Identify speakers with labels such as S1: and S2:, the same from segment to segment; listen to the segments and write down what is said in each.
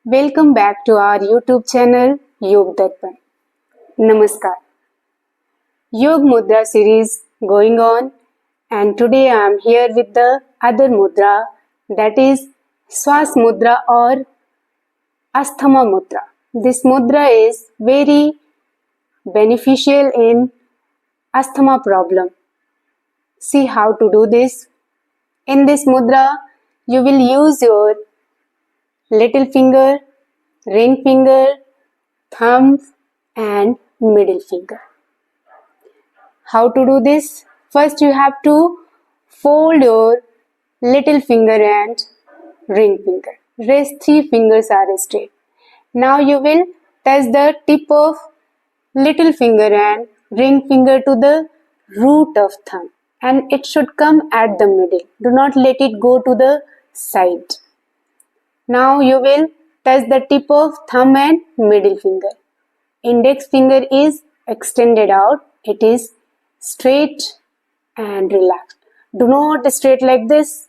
S1: Welcome back to our YouTube channel Yog Darpan. Namaskar. Yog Mudra series going on, and today I am here with the other mudra, that is swaas mudra or Asthama mudra. This mudra is very beneficial in asthma problem. See how to do this. In this mudra, you will use your little finger, ring finger, thumb and middle finger. How to do this? First you have to fold your little finger and ring finger. Rest 3 fingers are straight. Now you will touch the tip of little finger and ring finger to the root of thumb, and it should come at the middle. Do not let it go to the side. Now you will touch the tip of thumb and middle finger. Index finger is extended out. It is straight and relaxed. Do not straight like this.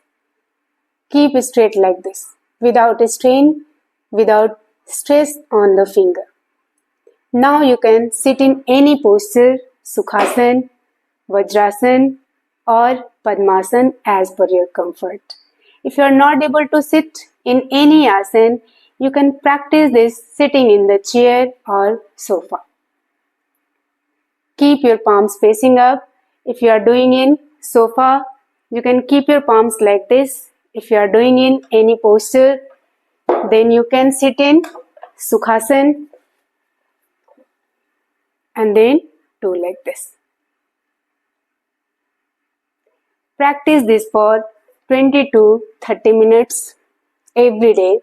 S1: Keep straight like this. Without strain, without stress on the finger. Now you can sit in any posture, Sukhasan, Vajrasan or Padmasan as per your comfort. If you are not able to sit in any asana, you can practice this sitting in the chair or sofa. Keep your palms facing up. If you are doing in sofa, you can keep your palms like this. If you are doing in any posture, then you can sit in Sukhasan and then do like this. Practice this for 20 to 30 minutes every day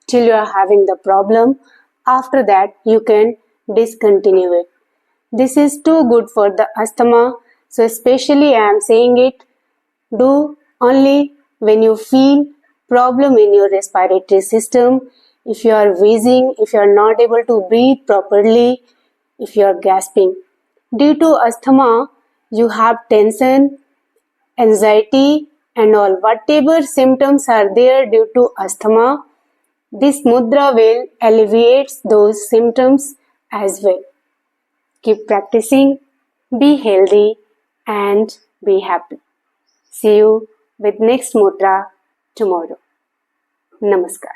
S1: till you are having the problem. After that, you can discontinue it. This is too good for the asthma, so especially I am saying it, do only when you feel problem in your respiratory system, if you are wheezing, if you are not able to breathe properly, if you are gasping. Due to asthma, you have tension, anxiety and all. Whatever symptoms are there due to asthma, this mudra will alleviate those symptoms as well. Keep practicing, be healthy and be happy. See you with next mudra tomorrow. Namaskar.